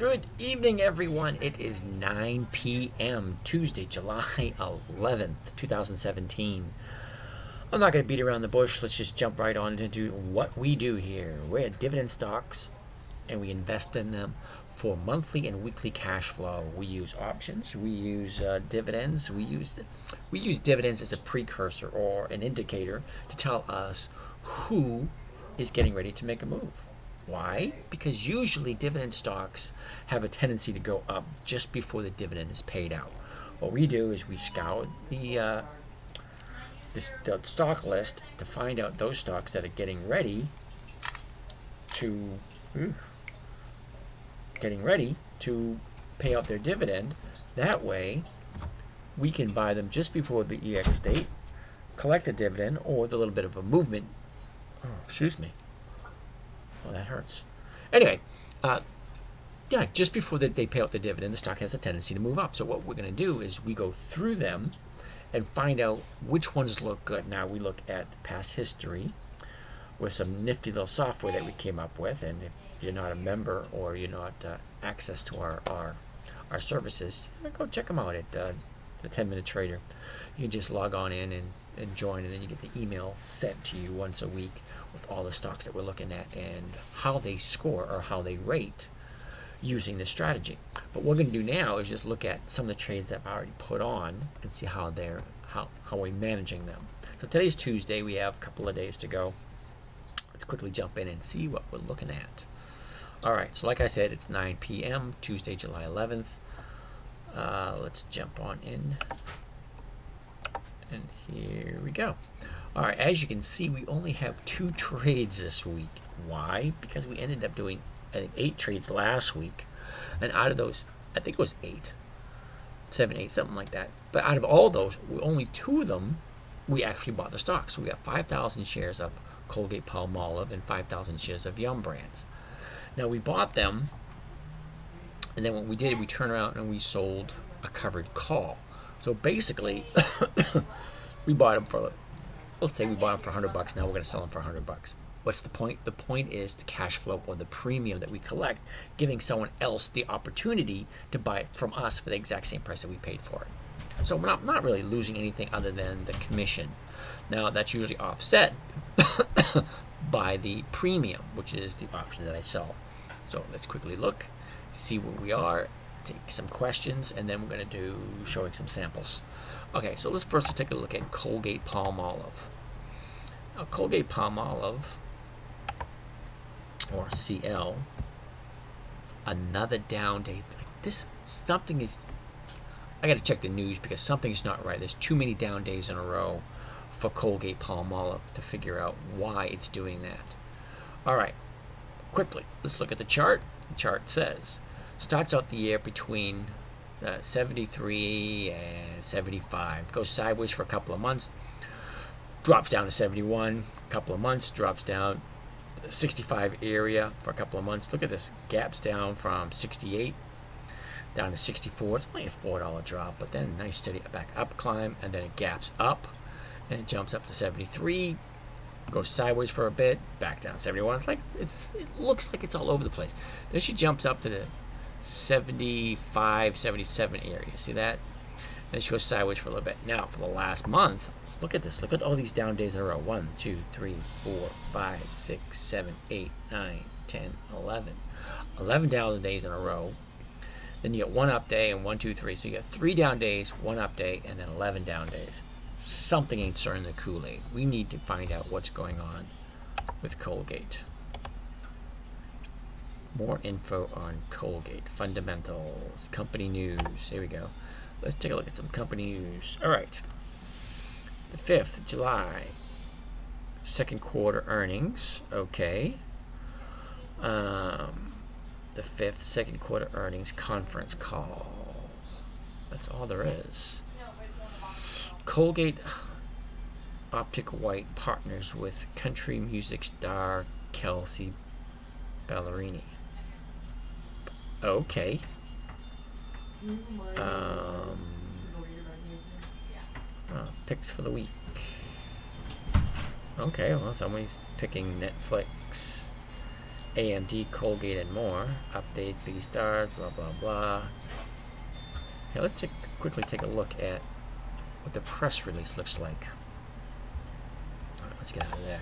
Good evening, everyone. It is 9 p.m. Tuesday, July 11th, 2017. I'm not going to beat around the bush. Let's just jump right on into what we do here. We're at Dividend Stocks, and we invest in them for monthly and weekly cash flow. We use options. We use dividends. We use dividends as a precursor or an indicator to tell us who is getting ready to make a move. Why? Because usually dividend stocks have a tendency to go up just before the dividend is paid out. What we do is we scour the stock list to find out those stocks that are getting ready to pay out their dividend. That way, we can buy them just before the EX date, collect a dividend, or with a little bit of a movement. Oh, excuse me. Oh, that hurts. Anyway, yeah, just before they pay out the dividend, the stock has a tendency to move up. So what we're going to do is we go through them and find out which ones look good. Now we look at past history with some nifty little software that we came up with. And if you're not a member or you're not access to our services, go check them out at the 10-Minute Trader. You can just log on in and join, and then you get the email sent to you once a week with all the stocks that we're looking at and how they score or how they rate using this strategy. But what we're going to do now is just look at some of the trades that I've already put on and see how we're managing them. So today's Tuesday. We have a couple of days to go. Let's quickly jump in and see what we're looking at. All right, so like I said, it's 9 p.m. Tuesday, July 11th. Let's jump on in. And here we go. All right, as you can see, we only have 2 trades this week. Why? Because we ended up doing, I think, 8 trades last week. And out of those, I think it was 7, 8, something like that. But out of all those, only 2 of them, we actually bought the stock. So we got 5,000 shares of Colgate-Palmolive and 5,000 shares of Yum Brands. Now, we bought them, and then what we did, we turned around and we sold a covered call. So basically, we bought them for, let's say we bought them for $100. Now we're going to sell them for $100. What's the point? The point is the cash flow or the premium that we collect, giving someone else the opportunity to buy it from us for the exact same price that we paid for it. So we're not really losing anything other than the commission. Now that's usually offset by the premium, which is the option that I sell. So let's quickly look, see where we are, take some questions, and then we're going to do showing some samples. Okay, so let's first take a look at Colgate-Palmolive. Now, Colgate-Palmolive, or CL, another down day. Like this, something is. I got to check the news because something's not right. There's too many down days in a row for Colgate-Palmolive to figure out why it's doing that. All right, quickly, let's look at the chart. The chart says starts out the year between 73 and 75, goes sideways for a couple of months, drops down to 71, a couple of months, drops down 65 area for a couple of months. Look at this, gaps down from 68 down to 64. It's only a $4 drop, but then nice steady back up climb, and then it gaps up and it jumps up to 73, goes sideways for a bit, back down 71. It's like it looks like it's all over the place. Then she jumps up to the 75, 77 area. See that? Then she goes sideways for a little bit. Now for the last month, look at this. Look at all these down days in a row. 1, 2, 3, 4, 5, 6, 7, 8, 9, 10, 11. 11 down days in a row. Then you get 1 up day and 1, 2, 3. So you get 3 down days, 1 up day, and then 11 down days. Something ain't stirring the Kool-Aid. We need to find out what's going on with Colgate. More info on Colgate. Fundamentals. Company news. Here we go. Let's take a look at some company news. All right. The 5th of July. Second quarter earnings. Okay. The 5th, second quarter earnings conference call. That's all there is. Colgate Optic White partners with country music star Kelsey Ballerini. Okay. Picks for the week. Okay, well, somebody's picking Netflix AMD, Colgate, and more. Update, B stars, blah, blah, blah. Now let's quickly take a look at what the press release looks like. All right, let's get out of there.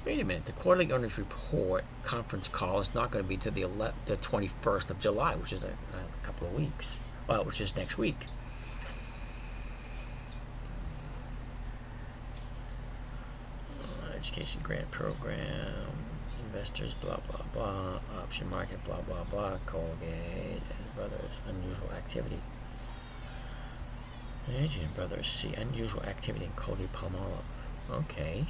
Wait a minute, the quarterly earnings report conference call is not going to be until the 21st of July, which is a couple of weeks. Well, which is next week. Education grant program, investors, blah, blah, blah, option market, blah, blah, blah, Colgate and Brothers, unusual activity. Adrian Brothers, see, unusual activity in Colgate Palmolive. Okay.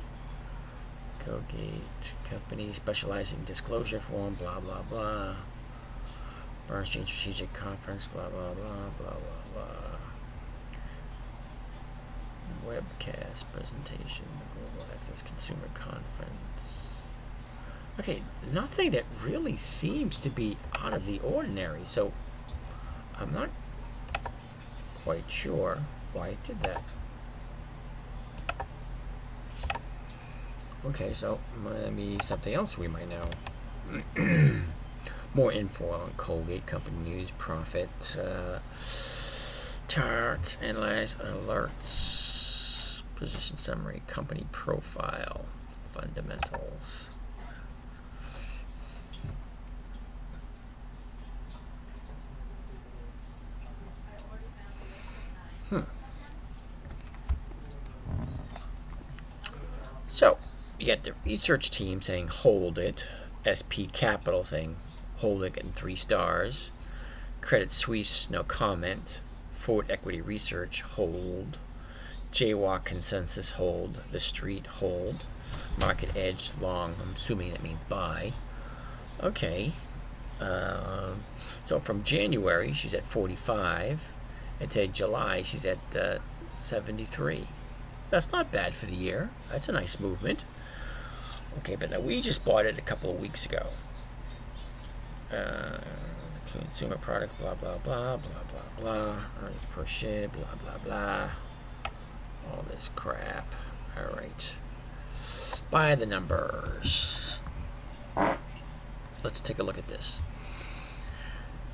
Colgate company specializing in disclosure form, blah, blah, blah. Bernstein Strategic Conference, blah, blah, blah, blah, blah, blah. Webcast presentation, Global Access Consumer Conference. Okay, nothing that really seems to be out of the ordinary, so I'm not quite sure why it did that. Okay, so maybe something else we might know. More info on Colgate company news, profit, charts, analyze, alerts, position summary, company profile, fundamentals. So, you got the research team saying hold it, SP Capital saying hold it and 3 stars, Credit Suisse no comment, Ford Equity Research hold, JWalk Consensus hold, The Street hold, Market Edge long, I'm assuming that means buy. Okay, so from January she's at 45, and today July she's at 73. That's not bad for the year. That's a nice movement. Okay, but now we just bought it a couple of weeks ago. Consumer product, blah, blah, blah, blah, blah, blah. Earnings per share, blah, blah, blah. All this crap. All right. By the numbers. Let's take a look at this.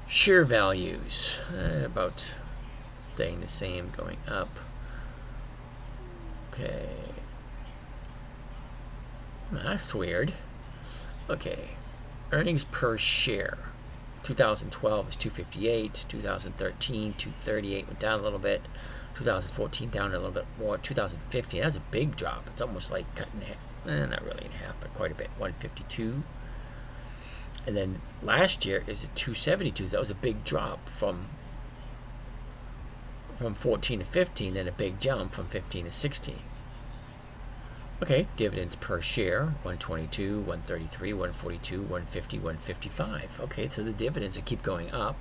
Share values. About staying the same, going up. Okay. That's weird. Okay. Earnings per share. 2012 is 258. 2013, 238. Went down a little bit. 2014 down a little bit more. 2015, that's a big drop. It's almost like cut in half. Not really in half, but quite a bit. 152. And then last year is a 272. That was a big drop from 14 to 15, then a big jump from 15 to 16. Okay, dividends per share, 122, 133, 142, 150, 155. Okay, so the dividends that keep going up.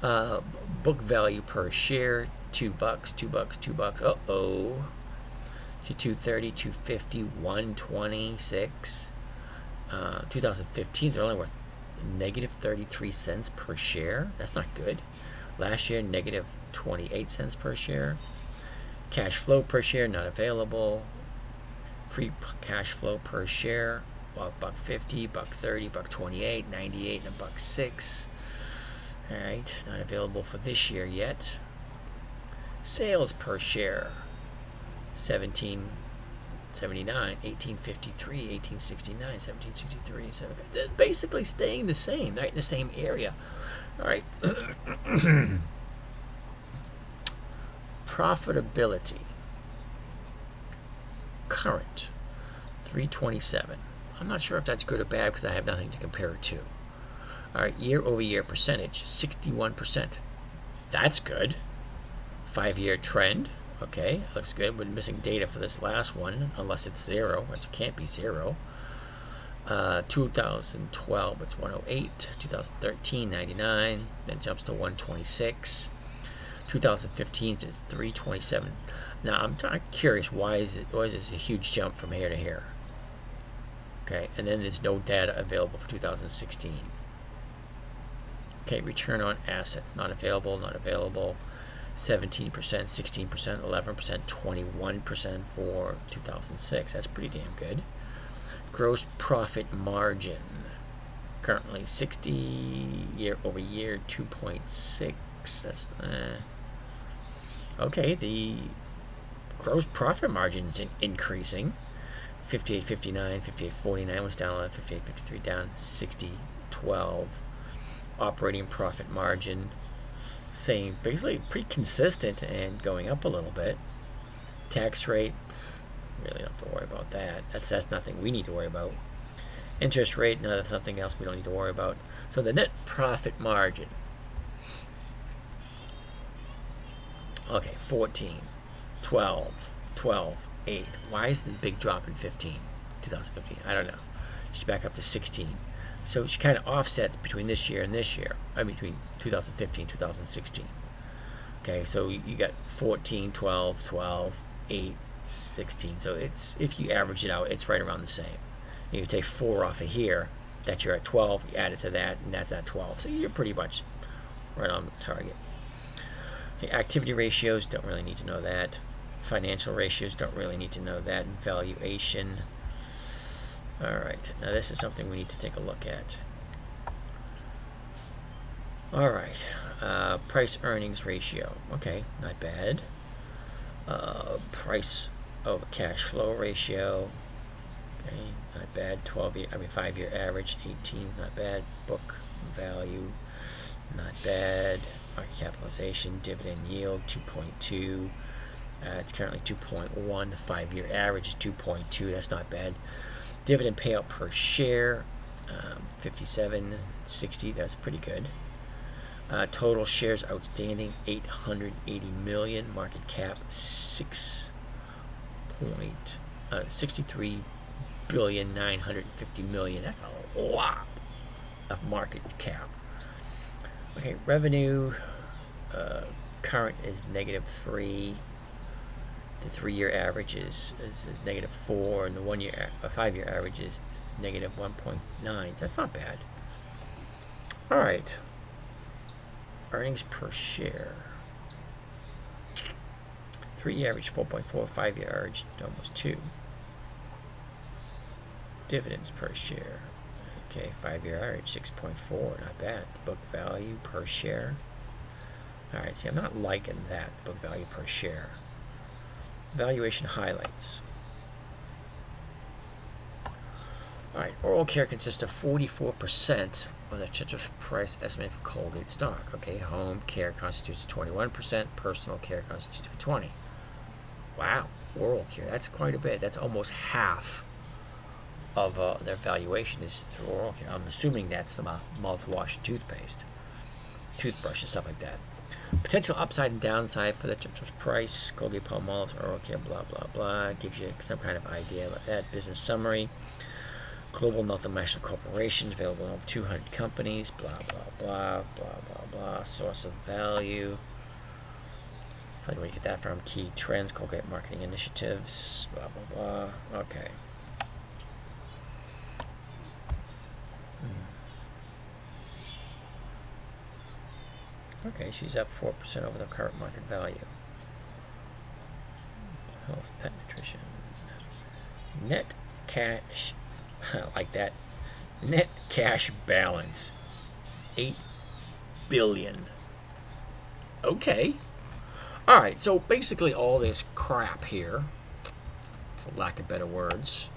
Book value per share, $2, $2, $2. Uh-oh. So 230, 250, 126. 2015, they're only worth negative 33 cents per share. That's not good. Last year, negative 28 cents per share. Cash flow per share, not available. Free cash flow per share, well, $1.50, $1.30, $1.28, 98, and $1.06. All right, not available for this year yet. Sales per share, 1779, 1853, 1869, 1763, 7. They're basically staying the same, right in the same area. All right. Profitability. Current, 327. I'm not sure if that's good or bad because I have nothing to compare it to. All right, year-over-year percentage, 61%. That's good. 5-year trend, okay, looks good. We're missing data for this last one, unless it's 0, which can't be 0. 2012, it's 108. 2013, 99. Then jumps to 126. 2015 is 327. Now I'm curious, why is this a huge jump from here to here? Okay, and then there's no data available for 2016. Okay, return on assets, not available, not available. 17%, 16%, 11%, 21% for 2006. That's pretty damn good. Gross profit margin, currently 60 year over year, 2.6. That's okay. The gross profit margin is increasing. 58.59, 58.49 was down, 58.53 down, 60.12. Operating profit margin, same, basically pretty consistent and going up a little bit. Tax rate, really don't have to worry about that. That's nothing we need to worry about. Interest rate, no, that's something else we don't need to worry about. So the net profit margin, okay, 14, 12, 12, 8. Why is the big drop in 2015? I don't know. She's back up to 16. So she kind of offsets between this year and this year. I mean, between 2015, 2016. Okay, so you got 14, 12, 12, 8, 16. So it's, if you average it out, it's right around the same. And you take 4 off of here, that you're at 12. You add it to that, and that's at 12. So you're pretty much right on the target. Okay, activity ratios, don't really need to know that. Financial ratios, don't really need to know that. Valuation. All right, now this is something we need to take a look at. All right, price earnings ratio. Okay, not bad. Price over cash flow ratio. Okay, not bad. 5-year average, 18, not bad. Book value, not bad. Market capitalization, dividend yield, 2.2. It's currently 2.1. The 5-year average is 2.2. That's not bad. Dividend payout per share, 57.60. That's pretty good. Total shares outstanding, 880 million. Market cap, 63 billion 950 million. That's a lot of market cap. Okay, revenue current is -3. The 3-year average is -4, and the 5-year average is -1.9. That's not bad. All right. Earnings per share. 3-year average 4.4, 5-year average almost 2. Dividends per share. Okay, 5-year average 6.4, not bad. Book value per share. All right, see, I'm not liking that, book value per share. Valuation highlights. All right, oral care consists of 44% of the purchase price estimated for Colgate stock. Okay, home care constitutes 21%, personal care constitutes 20%. Wow, oral care, that's quite a bit. That's almost half of their valuation is through oral care. I'm assuming that's the mouthwash, toothpaste, toothbrush, and stuff like that. Potential upside and downside for the price, Colgate Palmolive, oral care, blah, blah, blah. Gives you some kind of idea about that. Business summary. Global multinational corporations, available in over 200 companies, blah, blah, blah, blah, blah, blah. Source of value. Tell you where you get that from. Key trends, Colgate marketing initiatives, blah, blah, blah. Okay. Okay, she's up 4% over the current market value. Health, pet nutrition. Net cash, like that. Net cash balance, 8 billion. Okay. All right, so basically all this crap here, for lack of better words,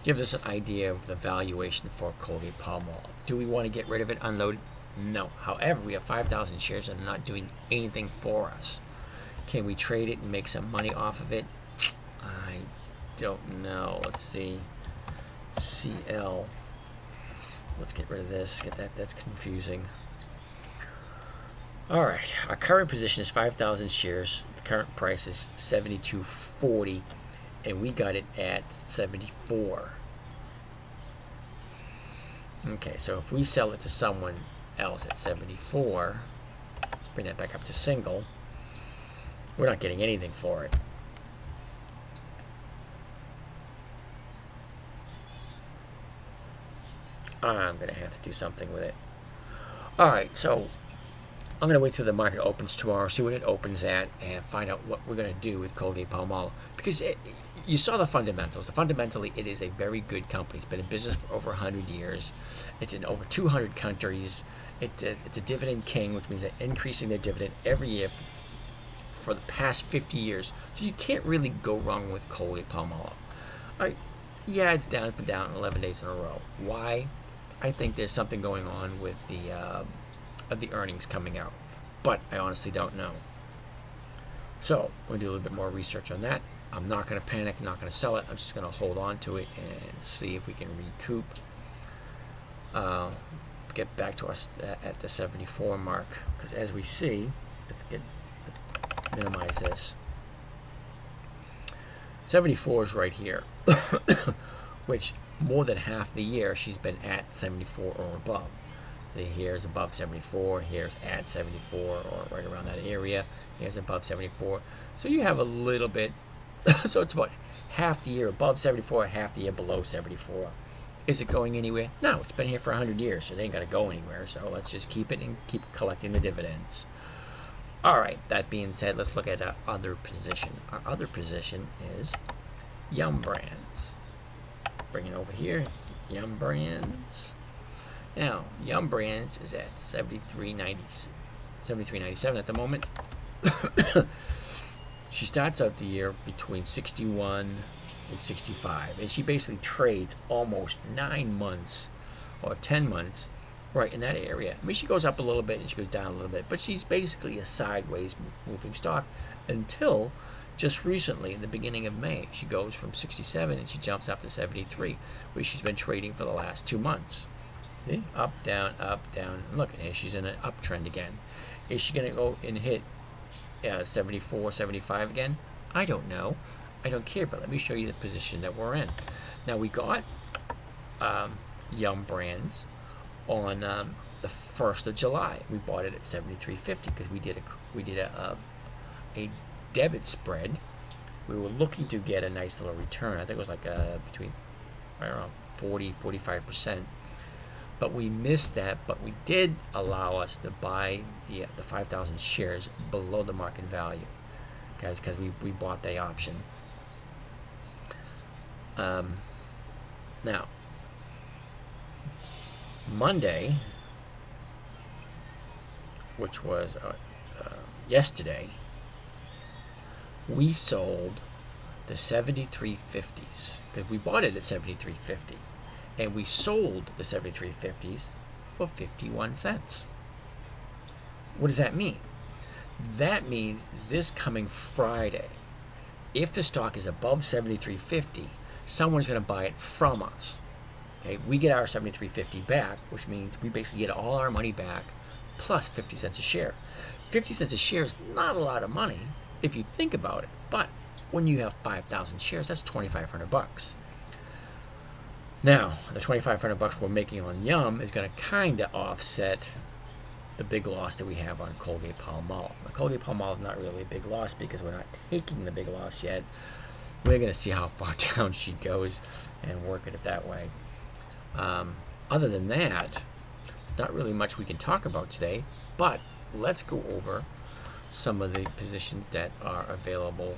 gives us an idea of the valuation for Colgate Palmolive. Do we want to get rid of it, unload it? No. However, we have 5,000 shares that are not doing anything for us. Can we trade it and make some money off of it? I don't know. Let's see. CL. Let's get rid of this. Get that. That's confusing. All right. Our current position is 5,000 shares. The current price is $72.40. And we got it at 74. Okay, so if we sell it to someone else at 74, bring that back up to single, we're not getting anything for it. I'm going to have to do something with it. All right, so I'm going to wait till the market opens tomorrow, see what it opens at, and find out what we're going to do with Colgate-Palmolive. Because you saw the fundamentals. Fundamentally, it is a very good company. It's been in business for over 100 years. It's in over 200 countries. It's a dividend king, which means they're increasing their dividend every year for the past 50 years. So you can't really go wrong with Colgate-Palmolive. All right, yeah, it's down, but down 11 days in a row. Why? I think there's something going on with the earnings coming out, but I honestly don't know. So we'll do a little bit more research on that. I'm not going to panic, I'm not going to sell it. I'm just going to hold on to it and see if we can recoup. Get back to us at the 74 mark, because as we see, let's minimize this. 74 is right here, which more than half the year she's been at 74 or above. See, here's above 74, here's at 74, or right around that area. Here's above 74. So you have a little bit, so it's about half the year above 74, half the year below 74. Is it going anywhere? No, it's been here for 100 years, so it ain't got to go anywhere. So let's just keep it and keep collecting the dividends. All right, that being said, let's look at our other position. Our other position is Yum Brands. Bring it over here, Yum Brands. Now, Yum Brands is at 73.97 at the moment. She starts out the year between 61 and 65, and she basically trades almost 9 months or 10 months right in that area. I mean, she goes up a little bit and she goes down a little bit, but she's basically a sideways moving stock until just recently, in the beginning of May, she goes from 67 and she jumps up to 73, where she's been trading for the last 2 months. See? Up, down, up, down. Look, here she's in an uptrend again. Is she going to go and hit 74, 75 again? I don't know. I don't care, but let me show you the position that we're in. Now, we got Yum Brands on the 1st of July. We bought it at 73.50 because we did a debit spread. We were looking to get a nice little return. I think it was like between around 40-45%. But we missed that, but we did allow us to buy the 5,000 shares below the market value, guys, because we bought the option. Now, Monday, which was yesterday, we sold the 73.50s because we bought it at 73.50. And we sold the 73.50s for 51 cents. What does that mean? That means this coming Friday, if the stock is above 73.50, someone's going to buy it from us. Okay, we get our 73.50 back, which means we basically get all our money back plus 50 cents a share. 50 cents a share is not a lot of money if you think about it, but when you have 5,000 shares, that's 2,500 bucks. Now, the 2,500 bucks we're making on Yum is going to kind of offset the big loss that we have on Colgate-Palmolive. Now, Colgate-Palmolive is not really a big loss because we're not taking the big loss yet. We're going to see how far down she goes and work at it that way. Other than that, there's not really much we can talk about today, but let's go over some of the positions that are available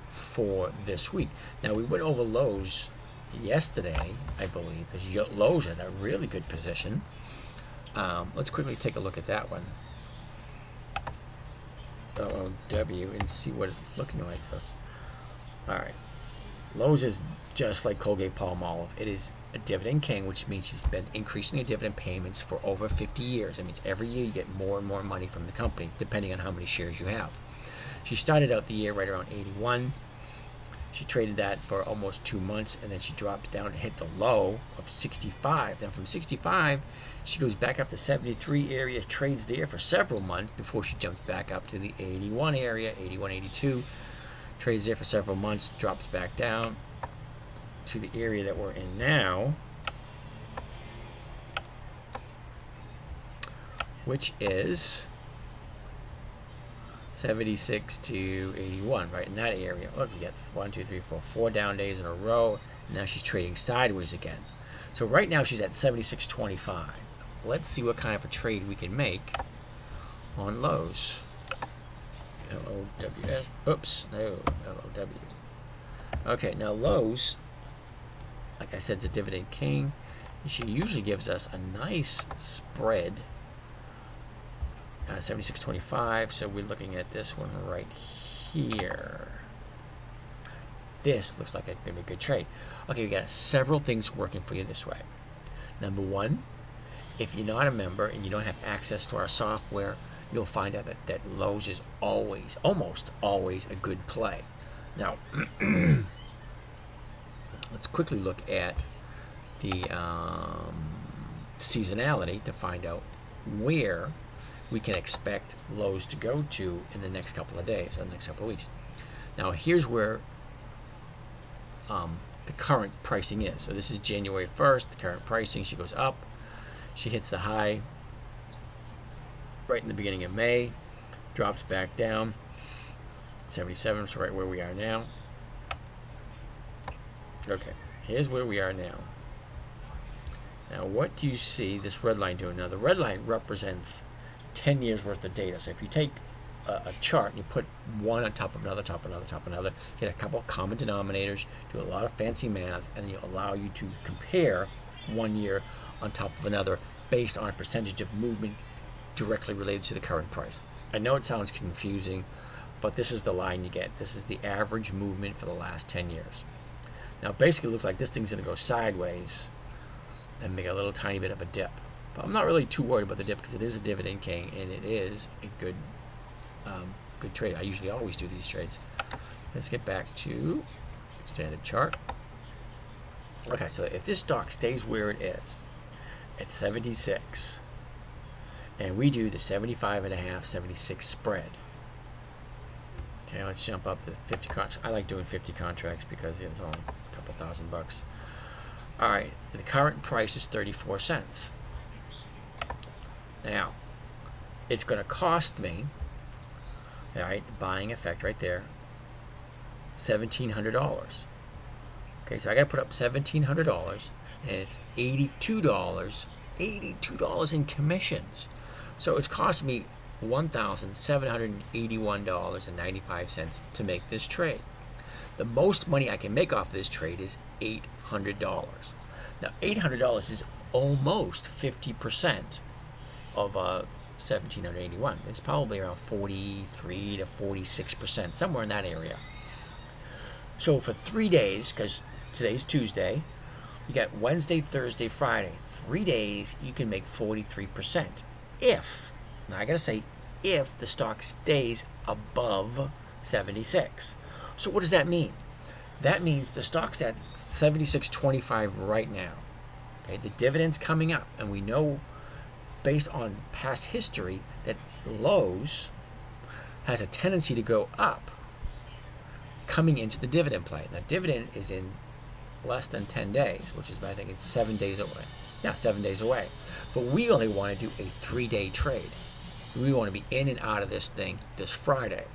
for this week. Now, we went over Lowe's yesterday, I believe, because Lowe's had a really good position. Let's quickly take a look at that one. OOW and see what it's looking like for us. Alright. Lowe's is just like Colgate-Palmolive. It is a dividend king, which means she's been increasing her dividend payments for over 50 years. It means every year you get more and more money from the company, depending on how many shares you have. She started out the year right around 81. She traded that for almost 2 months, and then she drops down and hit the low of 65. Then from 65, she goes back up to 73 area, trades there for several months before she jumps back up to the 81 area, 81, 82. Trades there for several months, drops back down to the area that we're in now, which is 76 to 81, right in that area. Look, we got 1, 2, 3, 4, 4 down days in a row. And now she's trading sideways again. So right now she's at 76.25. Let's see what kind of a trade we can make on Lowe's. LOWS. Oops, no, LOW. Okay, now Lowe's, like I said, is a dividend king. She usually gives us a nice spread. 76.25. So we're looking at this one right here. This looks like it's gonna be a good trade. Okay, we got several things working for you this way. Number one, if you're not a member and you don't have access to our software, you'll find out that Lowe's is always, almost always, a good play. Now, let's quickly look at the seasonality to find out where we can expect Lowe's to go to in the next couple of days, or the next couple of weeks. Now, here's where the current pricing is. So this is January 1st, the current pricing. She goes up. She hits the high right in the beginning of May, drops back down, 77, so right where we are now. Okay, here's where we are now. Now, what do you see this red line doing? Now, the red line represents 10 years worth of data. So if you take a chart and you put one on top of another, top of another, top of another, get a couple of common denominators, do a lot of fancy math, and you allow you to compare 1 year on top of another based on a percentage of movement directly related to the current price. I know it sounds confusing, but this is the line you get. This is the average movement for the last 10 years. Now, basically, it looks like this thing's going to go sideways and make a little tiny bit of a dip. But I'm not really too worried about the dip because it is a dividend king and it is a good trade. I usually always do these trades. Let's get back to standard chart. Okay, so if this stock stays where it is at 76, and we do the 75.5, 76 spread. Okay, let's jump up to 50 contracts. I like doing 50 contracts because it's only a couple $1,000. All right, the current price is 34 cents. Now, it's going to cost me, all right, buying effect right there, $1,700. Okay, so I got to put up $1,700, and it's $82 in commissions. So it's cost me $1,781.95 to make this trade. The most money I can make off of this trade is $800. Now, $800 is almost 50% of 1,781. It's probably around 43 to 46%, somewhere in that area. So for 3 days, because today's Tuesday, you got Wednesday, Thursday, Friday. 3 days, you can make 43%. If, now I gotta say, if the stock stays above 76. So what does that mean? That means the stock's at 76.25 right now. Okay, the dividend's coming up, and we know based on past history that Lowe's has a tendency to go up coming into the dividend play. Now, dividend is in less than 10 days, which is, I think it's 7 days away. Yeah, 7 days away. But we only want to do a 3-day trade. We want to be in and out of this thing this Friday.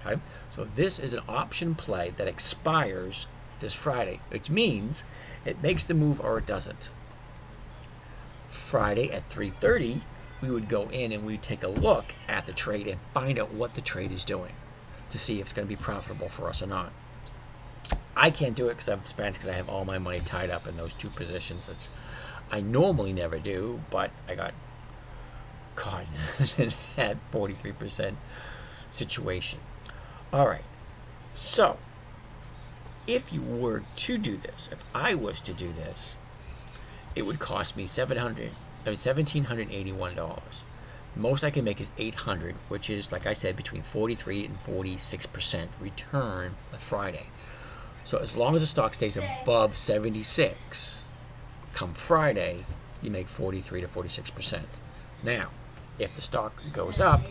Okay? So this is an option play that expires this Friday, which means it makes the move or it doesn't. Friday at 3:30, we would go in and we'd take a look at the trade and find out what the trade is doing to see if it's going to be profitable for us or not. I can't do it because I have all my money tied up in those two positions. I normally never do, but I got caught in that 43% situation. All right, so if you were to do this, if I was to do this, it would cost me $1,781. The most I can make is $800, which is, like I said, between 43 and 46% return on Friday. So as long as the stock stays above 76, come Friday, you make 43 to 46%. Now, if the stock goes up,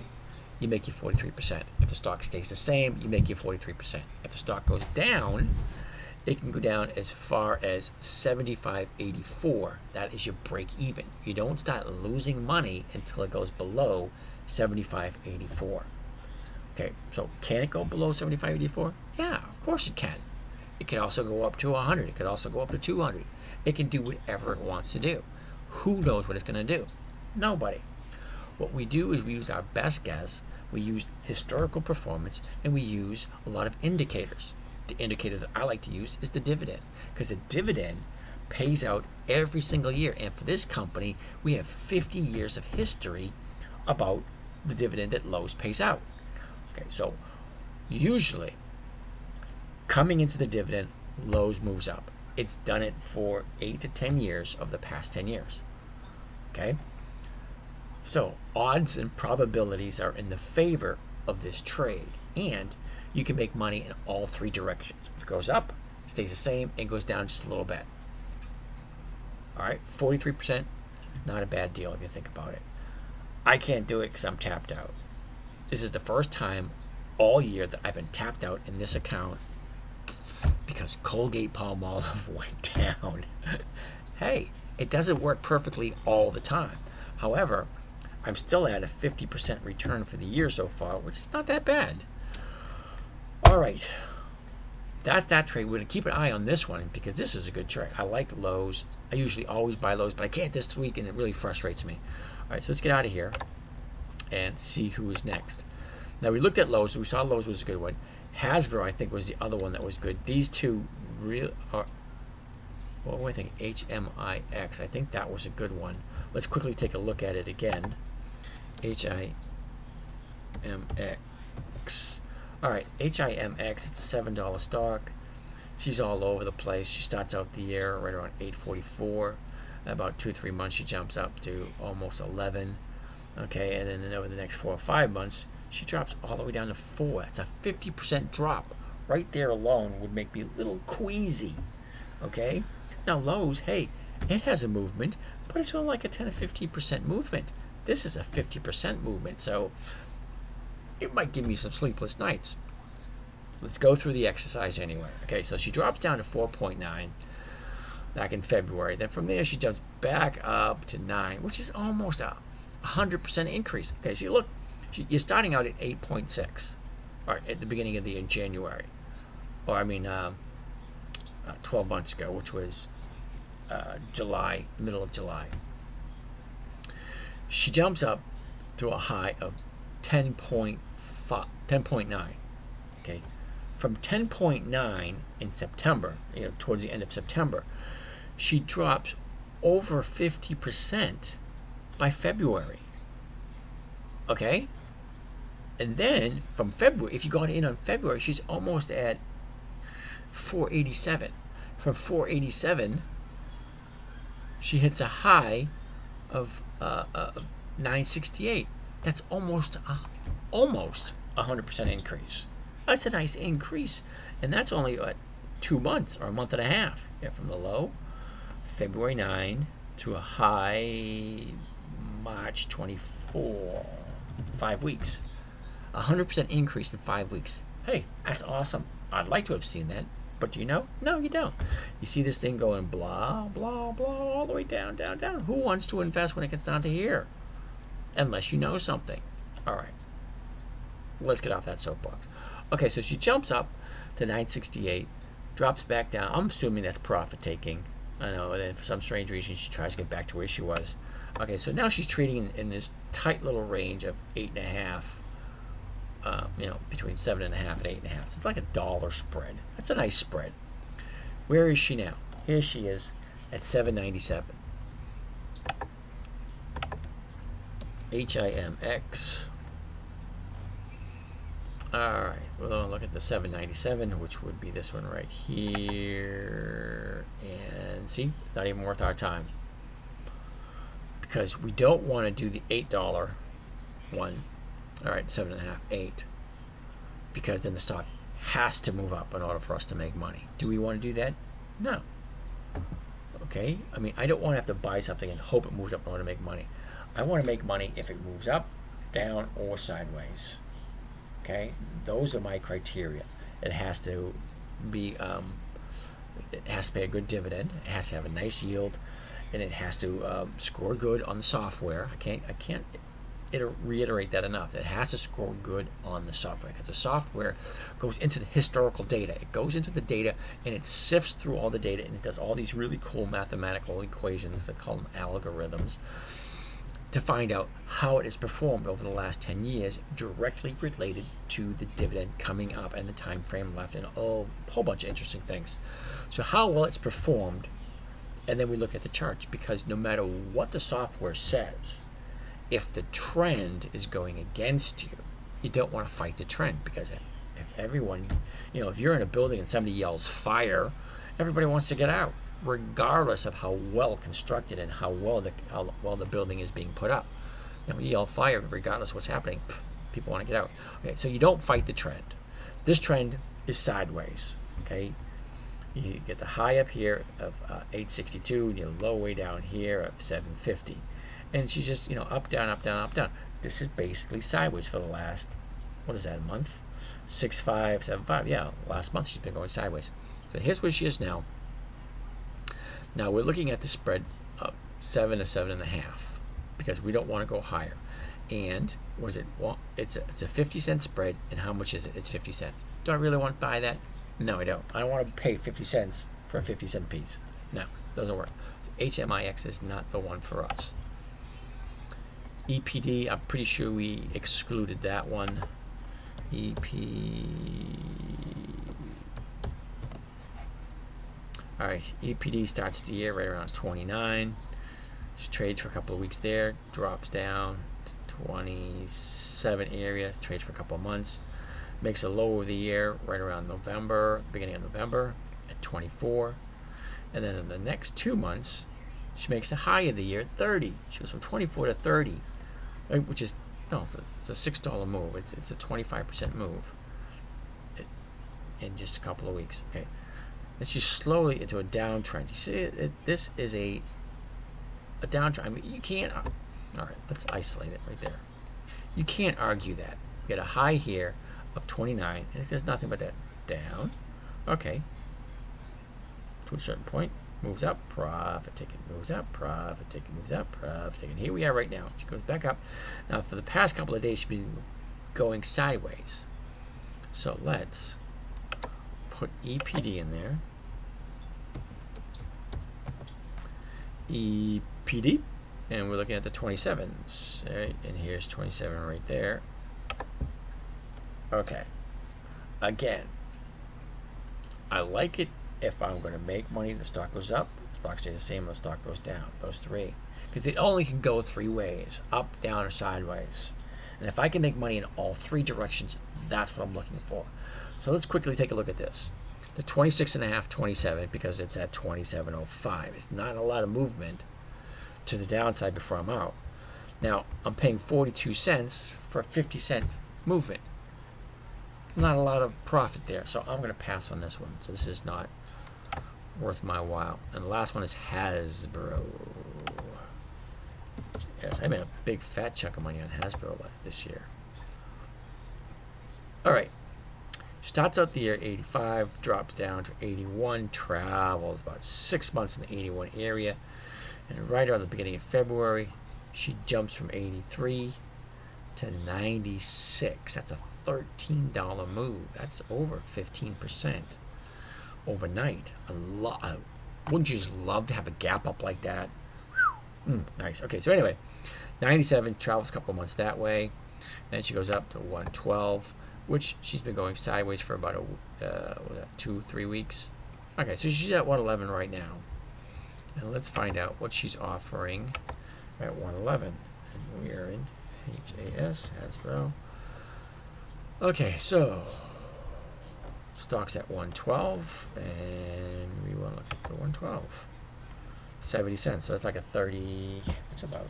you make your 43%. If the stock stays the same, you make your 43%. If the stock goes down, it can go down as far as 75.84. That is your break even. You don't start losing money until it goes below 75.84. Okay, so can it go below 75.84? Yeah, of course it can. It can also go up to 100. It could also go up to 200. It can do whatever it wants to do. Who knows what it's going to do? Nobody. What we do is we use our best guess, we use historical performance, and we use a lot of indicators. The indicator that I like to use is the dividend, because the dividend pays out every single year. And for this company, we have 50 years of history about the dividend that Lowe's pays out. Okay, so usually coming into the dividend, Lowe's moves up. It's done it for 8 to 10 years of the past 10 years. Okay? So odds and probabilities are in the favor of this trade. And you can make money in all three directions. If it goes up, it stays the same, and goes down just a little bit. All right, 43%, not a bad deal if you think about it. I can't do it because I'm tapped out. This is the first time all year that I've been tapped out in this account because Colgate-Palmolive went down. Hey, it doesn't work perfectly all the time. However, I'm still at a 50% return for the year so far, which is not that bad. All right, that's that trade. We're going to keep an eye on this one because this is a good trade. I like Lowe's. I usually always buy Lowe's, but I can't this week, and it really frustrates me. All right, so let's get out of here and see who is next. Now, we looked at Lowe's. We saw Lowe's was a good one. Hasbro, I think, was the other one that was good. These two really are, what do I think? HMIX. I think that was a good one. Let's quickly take a look at it again. HIMX. All right, HIMX, it's a $7 stock. She's all over the place. She starts out the year right around 844. About 2 or 3 months, she jumps up to almost 11. Okay, and then over the next 4 or 5 months, she drops all the way down to 4. That's a 50% drop. Right there alone would make me a little queasy. Okay? Now, Lowe's, hey, it has a movement, but it's only like a 10 or 15% movement. This is a 50% movement, so it might give me some sleepless nights. Let's go through the exercise anyway. Okay, so she drops down to 4.9 back in February. Then from there, she jumps back up to 9, which is almost a 100% increase. Okay, so you look, you're starting out at 8.6, all right, at the beginning of the year in January, or I mean 12 months ago, which was July, middle of July. She jumps up to a high of 10.9. Okay, from 10.9 in September, towards the end of September, she drops over 50% by February. Okay, and then from February, if you got in on February, she's almost at 487. From 487, she hits a high of 968. That's almost a 100% increase. That's a nice increase, and that's only 2 months or a month and a half. Yeah, from the low, February 9, to a high March 24. 5 weeks. 100% increase in 5 weeks. Hey, that's awesome. I'd like to have seen that. But do you know? No, you don't. You see this thing going blah, blah, blah, all the way down, down, down. Who wants to invest when it gets down to here? Unless you know something. All right. Let's get off that soapbox. Okay, so she jumps up to 968, drops back down. I'm assuming that's profit taking. I know, and then for some strange reason, she tries to get back to where she was. Okay, so now she's trading in this tight little range of 8.5. Between 7.5 and 8.5. So it's like a $1 spread. That's a nice spread. Where is she now? Here she is at 7.97. HIMX. All right, we're going to look at the 7.97, which would be this one right here. And see, it's not even worth our time, because we don't want to do the $8 one. All right, 7.5, 8, because then the stock has to move up in order for us to make money. Do we want to do that? No. Okay, I mean, I don't want to have to buy something and hope it moves up in order to make money. I want to make money if it moves up, down, or sideways. Okay, those are my criteria. It has to be, it has to pay a good dividend. It has to have a nice yield, and it has to score good on the software. I can't reiterate that enough. It has to score good on the software, because the software goes into the historical data. It goes into the data and it sifts through all the data, and it does all these really cool mathematical equations, they call them algorithms, to find out how it has performed over the last 10 years, directly related to the dividend coming up and the time frame left, and a whole bunch of interesting things. So how well it's performed, and then we look at the charts, because no matter what the software says, if the trend is going against you, you don't want to fight the trend, because if everyone, if you're in a building and somebody yells fire, everybody wants to get out, regardless of how well constructed and how well the building is being put up. You yell fire regardless of what's happening, people want to get out. Okay, so you don't fight the trend. This trend is sideways. Okay, you get the high up here of 862 and your low way down here of 750, and she's just up, down, up, down, up, down. This is basically sideways for the last, what is that, a month? 6575. Yeah, last month she's been going sideways. So here's where she is now. Now we're looking at the spread of 7 to 7.5, because we don't want to go higher. And what is it? Well, it's a 50-cent spread, and how much is it? It's 50 cents. Do I really want to buy that? No, I don't. I don't want to pay 50 cents for a 50-cent piece. No, doesn't work. So HMIX is not the one for us. EPD, I'm pretty sure we excluded that one. All right, EPD starts the year right around 29. She trades for a couple of weeks there, drops down to 27 area, trades for a couple of months, makes a low of the year right around November, beginning of November at 24. And then in the next 2 months, she makes a high of the year at 30. She goes from 24 to 30, which is, no, it's a $6 move. It's a 25% move in just a couple of weeks. Okay. And she's slowly into a downtrend. You see, this is a downtrend. I mean, you can't. All right, let's isolate it right there. You can't argue that. You get a high here of 29, and it does nothing but that down. Okay. To a certain point, moves up, profit taken, moves up, profit taken, moves up, profit taken. Here we are right now. She goes back up. Now, for the past couple of days, she's been going sideways. So let's put EPD in there. EPD, and we're looking at the 27s, right? And here's 27 right there. Okay, again, I like it if I'm going to make money. The stock goes up, the stock stays the same, the stock goes down. Those three, because it only can go 3 ways: up, down, or sideways. And if I can make money in all 3 directions, that's what I'm looking for. So let's quickly take a look at this. The 26.5, 27, because it's at 27.05. It's not a lot of movement to the downside before I'm out. Now, I'm paying 42 cents for a 50-cent movement. Not a lot of profit there, so I'm going to pass on this one. So this is not worth my while. And the last one is Hasbro. Yes, I made a big fat chunk of money on Hasbro this year. All right. Starts out the year at 85, drops down to 81, travels about 6 months in the 81 area, and right around the beginning of February, she jumps from 83 to 96. That's a $13 move. That's over 15% overnight. A lot. Wouldn't you just love to have a gap up like that? Nice. Okay, so anyway, 97, travels a couple months that way, then she goes up to 112. Which she's been going sideways for about 2-3 weeks. Okay, so she's at 111 right now. And let's find out what she's offering at 111. And we are in HAS, Hasbro. Okay, so stock's at 112, and we want to look at the 112. 70 cents, so it's like a 30, it's about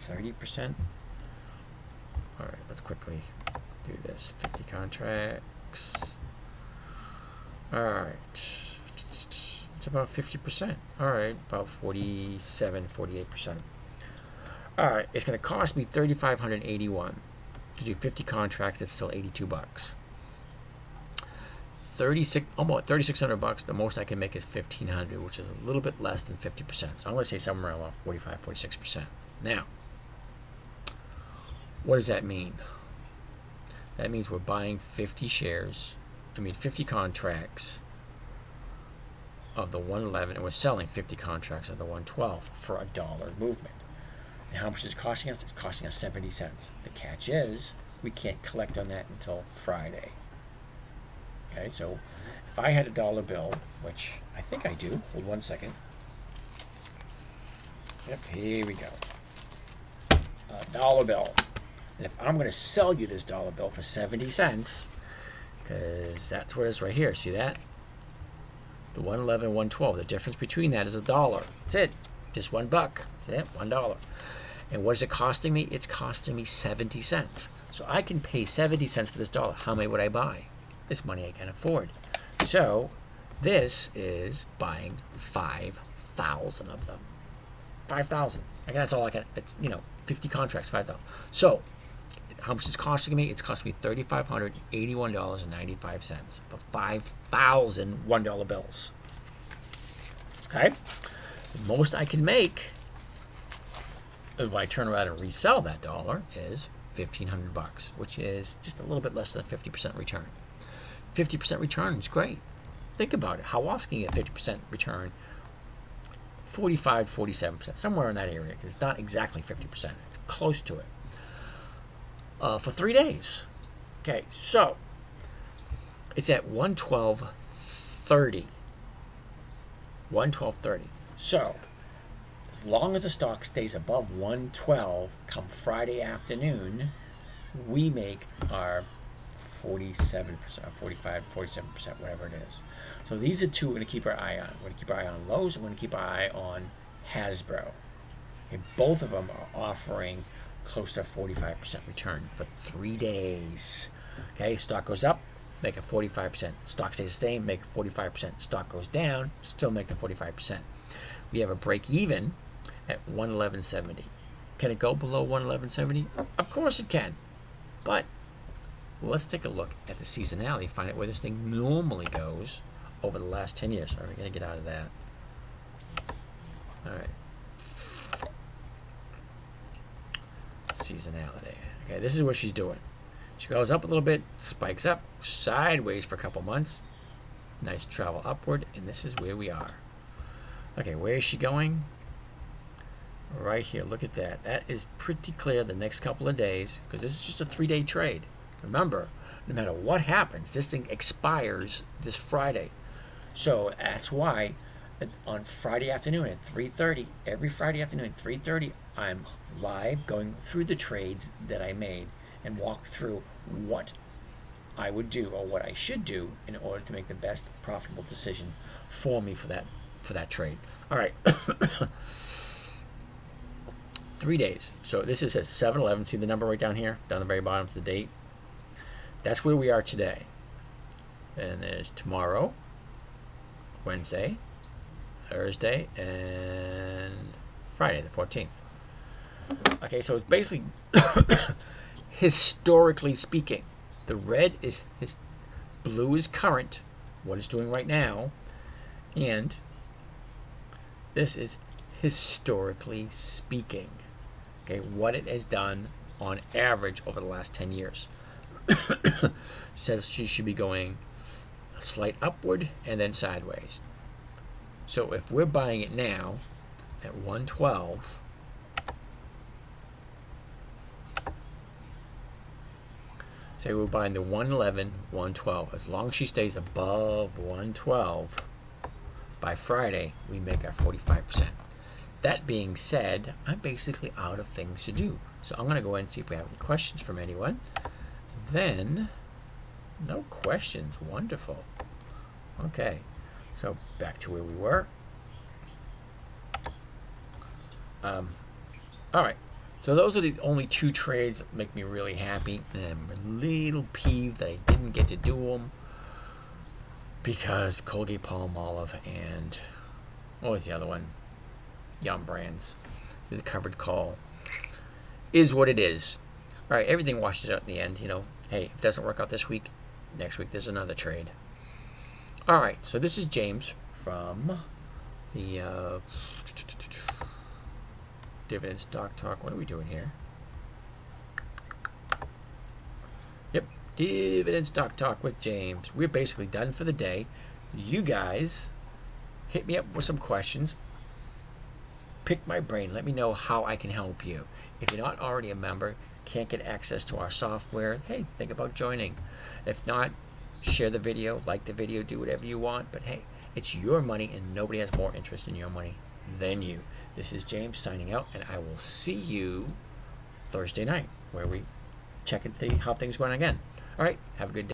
30%. All right, let's quickly do this. 50 contracts. All right. It's about 50%. All right, about 47, 48%. All right, it's going to cost me $3,581 to do 50 contracts. It's still $82. 36, almost $3,600. The most I can make is $1,500, which is a little bit less than 50%. So I'm going to say somewhere around 45, 46%. Now, what does that mean? That means we're buying 50 contracts of the 111, and we're selling 50 contracts of the 112 for $1 movement. And how much is it costing us? It's costing us 70 cents. The catch is we can't collect on that until Friday. Okay, so if I had a dollar bill, which I think I do, hold one second. Yep, here we go. A dollar bill. And if I'm going to sell you this dollar bill for 70 cents, because that's where it is right here, see that? The 111 and 112, the difference between that is $1. That's it. Just $1. That's it, $1. And what is it costing me? It's costing me 70 cents. So I can pay 70 cents for this dollar. How many would I buy? This money I can afford. So this is buying 5,000 of them. 5,000. Like that's all I can. It's 50 contracts, 5,000. So how much it's costing me? It's costing me $3,581.95 for 5,000 $1 bills. Okay, the most I can make when I turn around and resell that dollar is $1,500, which is just a little bit less than a 50% return. 50% return is great. Think about it. How often can you get 50% return? 45, 47%, somewhere in that area. Because it's not exactly 50%. It's close to it. For 3 days. Okay, so it's at 112.30. 112.30. So as long as the stock stays above 112 come Friday afternoon, we make our 47%, 45, 47%, whatever it is. So these are two we're going to keep our eye on. We're going to keep our eye on Lowe's, and we're going to keep our eye on Hasbro. Okay, both of them are offering close to a 45% return for 3 days. Okay, stock goes up, make a 45%. Stock stays the same, make a 45%. Stock goes down, still make the 45%. We have a break even at 111.70. Can it go below 111.70? Of course it can. But let's take a look at the seasonality, find out where this thing normally goes over the last 10 years. All right, we're going to get out of that. All right. Seasonality. Okay, this is what she's doing. She goes up a little bit, spikes up, sideways for a couple months. Nice travel upward, and this is where we are. Okay, where is she going? Right here, look at that. That is pretty clear the next couple of days, because this is just a 3-day trade. Remember, no matter what happens, this thing expires this Friday. So that's why on Friday afternoon at 3:30, every Friday afternoon at 3:30, I'm live going through the trades that I made and walk through what I would do or what I should do in order to make the best profitable decision for me for that trade. All right. 3 days. So this is at 7-11. See the number right down here? Down the very bottom is the date. That's where we are today. And there's tomorrow, Wednesday, Thursday, and Friday, the 14th. Okay, so it's basically, historically speaking, the red is blue is current, what it's doing right now, and this is historically speaking, okay, what it has done on average over the last 10 years. Says she should be going a slight upward and then sideways. So if we're buying it now at 112, say we're buying the 111, 112. As long as she stays above 112 by Friday, we make our 45%. That being said, I'm basically out of things to do. So I'm going to go ahead and see if we have any questions from anyone. Then, no questions. Wonderful. Okay, so back to where we were. All right, so those are the only 2 trades that make me really happy. And I'm a little peeved that I didn't get to do them because Colgate-Palmolive and what was the other one? Yum Brands. The covered call is what it is. All right, everything washes out in the end, Hey, if it doesn't work out this week, next week there's another trade. All right, so this is James from the Dividend Stock Talk. What are we doing here? Yep, Dividend Stock Talk with James. We're basically done for the day. You guys hit me up with some questions. Pick my brain. Let me know how I can help you. If you're not already a member, can't get access to our software, hey, think about joining. If not, share the video, like the video, do whatever you want. But hey, it's your money, and nobody has more interest in your money than you. This is James signing out, and I will see you Thursday night, where we check and see how things are going again. All right, have a good day.